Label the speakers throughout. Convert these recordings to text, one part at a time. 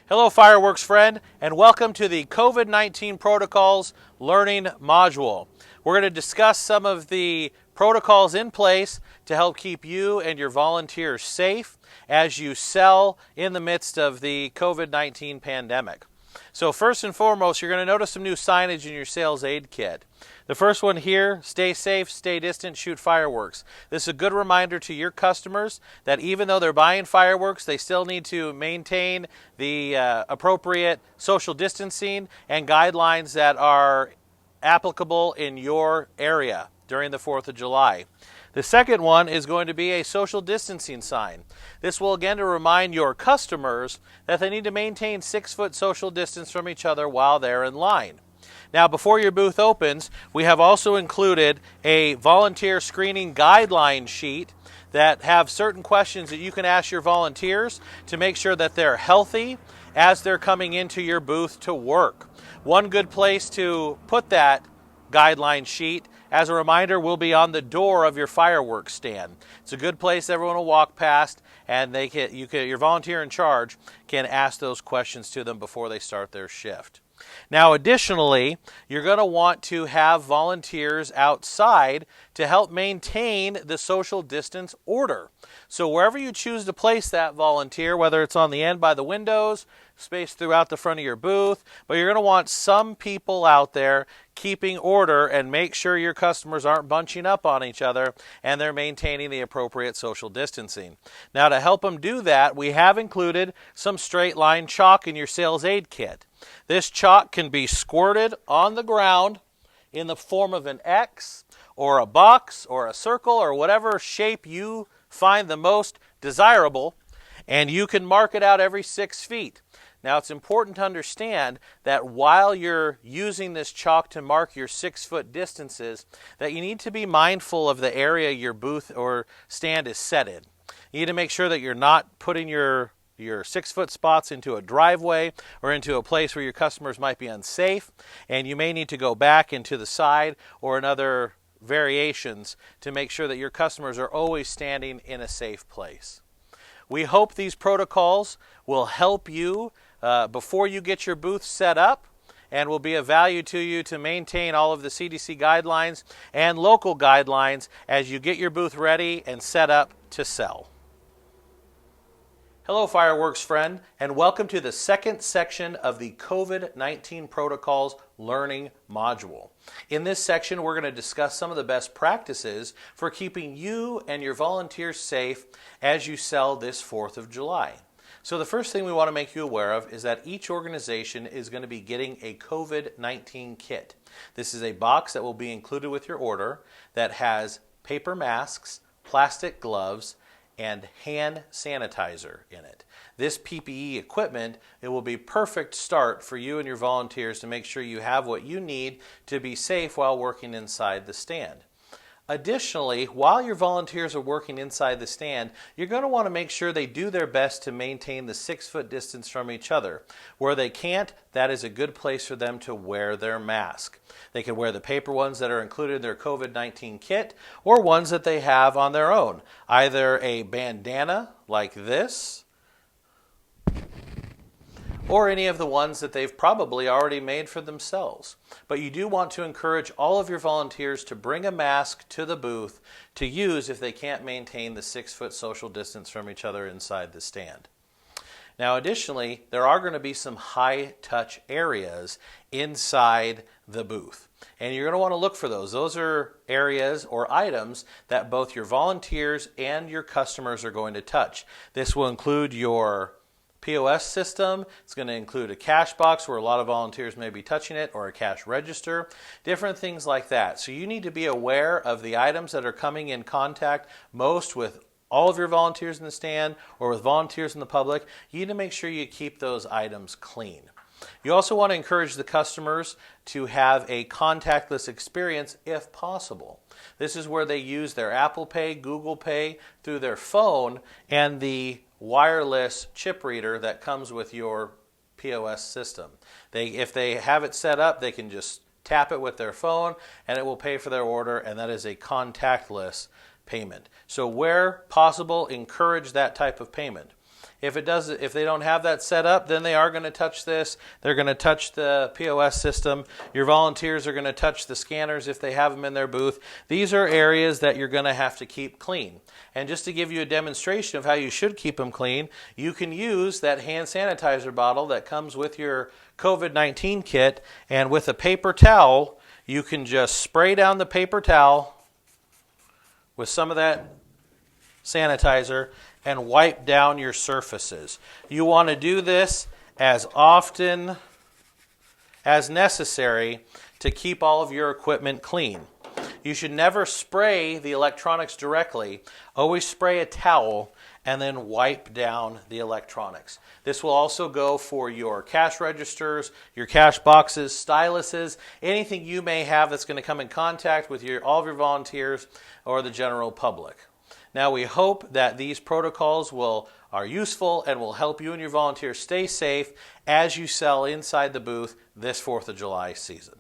Speaker 1: Hello fireworks friend, and welcome to the COVID-19 Protocols Learning Module. We're going to discuss some of the protocols in place to help keep you and your volunteers safe as you sell in the midst of the COVID-19 pandemic. So first and foremost, you're going to notice some new signage in your sales aid kit. The first one here, stay safe, stay distant, shoot fireworks. This is a good reminder to your customers that even though they're buying fireworks, they still need to maintain the appropriate social distancing and guidelines that are applicable in your area during the 4th of July. The second one is going to be a social distancing sign. This will again to remind your customers that they need to maintain 6-foot social distance from each other while they're in line. Now, before your booth opens, we have also included a volunteer screening guideline sheet that have certain questions that you can ask your volunteers to make sure that they're healthy as they're coming into your booth to work. One good place to put that guideline sheet, as a reminder, will be on the door of your fireworks stand. It's a good place everyone will walk past, and your volunteer in charge can ask those questions to them before they start their shift. Now, additionally, you're going to want to have volunteers outside to help maintain the social distance order. So wherever you choose to place that volunteer, whether it's on the end by the windows, space throughout the front of your booth, but you're going to want some people out there keeping order and make sure your customers aren't bunching up on each other and they're maintaining the appropriate social distancing. Now, to help them do that, we have included some straight line chalk in your sales aid kit. This chalk can be squirted on the ground in the form of an X or a box or a circle or whatever shape you find the most desirable, and you can mark it out every 6 feet. Now, it's important to understand that while you're using this chalk to mark your 6-foot distances, that you need to be mindful of the area your booth or stand is set in. You need to make sure that you're not putting your 6-foot spots into a driveway or into a place where your customers might be unsafe, and you may need to go back into the side or in other variations to make sure that your customers are always standing in a safe place. We hope these protocols will help you before you get your booth set up and will be of value to you to maintain all of the CDC guidelines and local guidelines as you get your booth ready and set up to sell. Hello fireworks friend, and welcome to the second section of the COVID-19 Protocols Learning Module. In this section, we're going to discuss some of the best practices for keeping you and your volunteers safe as you sell this 4th of July. So the first thing we want to make you aware of is that each organization is going to be getting a COVID-19 kit. This is a box that will be included with your order that has paper masks, plastic gloves, and hand sanitizer in it. This PPE equipment, it will be perfect start for you and your volunteers to make sure you have what you need to be safe while working inside the stand. Additionally, while your volunteers are working inside the stand, you're going to want to make sure they do their best to maintain the 6-foot distance from each other. Where they can't, that is a good place for them to wear their mask. They can wear the paper ones that are included in their COVID-19 kit or ones that they have on their own. Either a bandana like this, or any of the ones that they've probably already made for themselves. But you do want to encourage all of your volunteers to bring a mask to the booth to use if they can't maintain the 6-foot social distance from each other inside the stand. Now, additionally, there are going to be some high-touch areas inside the booth, and you're going to want to look for those. Those are areas or items that both your volunteers and your customers are going to touch. This will include your POS system. It's going to include a cash box where a lot of volunteers may be touching it, or a cash register, different things like that. So you need to be aware of the items that are coming in contact most with all of your volunteers in the stand or with volunteers in the public. You need to make sure you keep those items clean. You also want to encourage the customers to have a contactless experience if possible. This is where they use their Apple Pay, Google Pay through their phone and the wireless chip reader that comes with your POS system. If they have it set up, they can just tap it with their phone and it will pay for their order, and that is a contactless payment. So where possible, encourage that type of payment. If they don't have that set up, then they are going to touch this. They're going to touch the POS system. Your volunteers are going to touch the scanners if they have them in their booth. These are areas that you're going to have to keep clean. And just to give you a demonstration of how you should keep them clean, you can use that hand sanitizer bottle that comes with your COVID-19 kit, and with a paper towel, you can just spray down the paper towel with some of that sanitizer and wipe down your surfaces. You want to do this as often as necessary to keep all of your equipment clean. You should never spray the electronics directly. Always spray a towel and then wipe down the electronics. This will also go for your cash registers, your cash boxes, styluses, anything you may have that's going to come in contact with all of your volunteers or the general public. Now, we hope that these protocols are useful and will help you and your volunteers stay safe as you sell inside the booth this 4th of July season.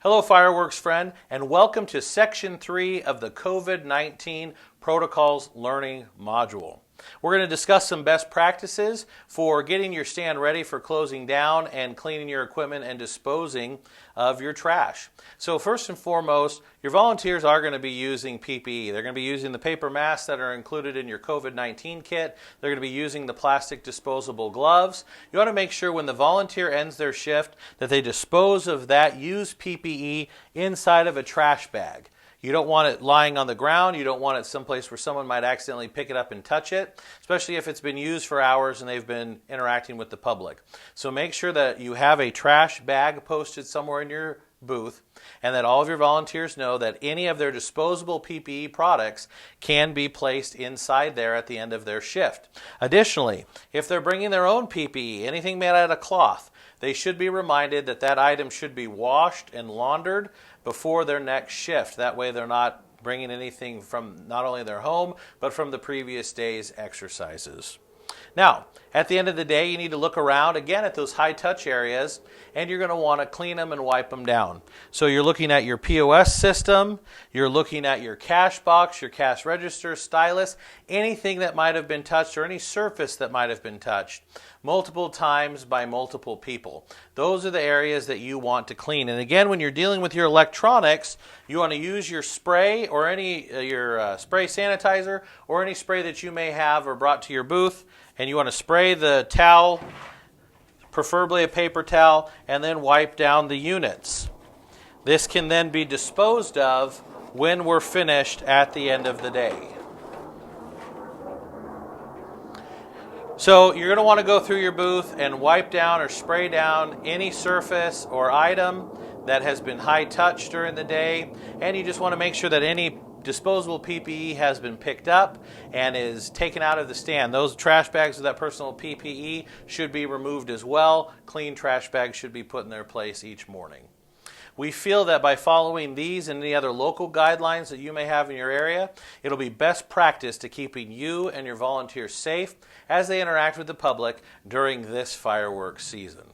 Speaker 1: Hello, fireworks friend, and welcome to Section 3 of the COVID-19 Protocols Learning Module. We're going to discuss some best practices for getting your stand ready for closing down and cleaning your equipment and disposing of your trash. So first and foremost, your volunteers are going to be using PPE. They're going to be using the paper masks that are included in your COVID-19 kit. They're going to be using the plastic disposable gloves. You want to make sure when the volunteer ends their shift that they dispose of that used PPE inside of a trash bag. You don't want it lying on the ground. You don't want it someplace where someone might accidentally pick it up and touch it, especially if it's been used for hours and they've been interacting with the public. So make sure that you have a trash bag posted somewhere in your booth and that all of your volunteers know that any of their disposable PPE products can be placed inside there at the end of their shift. Additionally, if they're bringing their own PPE, anything made out of cloth, they should be reminded that that item should be washed and laundered before their next shift. That way they're not bringing anything from not only their home, but from the previous day's exercises. Now, at the end of the day, you need to look around again at those high-touch areas, and you're going to want to clean them and wipe them down. So you're looking at your POS system, you're looking at your cash box, your cash register, stylus, anything that might have been touched or any surface that might have been touched multiple times by multiple people. Those are the areas that you want to clean. And again, when you're dealing with your electronics, you want to use your spray or your spray sanitizer or any spray that you may have or brought to your booth, and you want to spray the towel, preferably a paper towel, and then wipe down the units. This can then be disposed of when we're finished at the end of the day. So you're going to want to go through your booth and wipe down or spray down any surface or item that has been high touch during the day, and you just want to make sure that any disposable PPE has been picked up and is taken out of the stand. Those trash bags with that personal PPE should be removed as well. Clean trash bags should be put in their place each morning. We feel that by following these and any other local guidelines that you may have in your area, it'll be best practice to keeping you and your volunteers safe as they interact with the public during this fireworks season.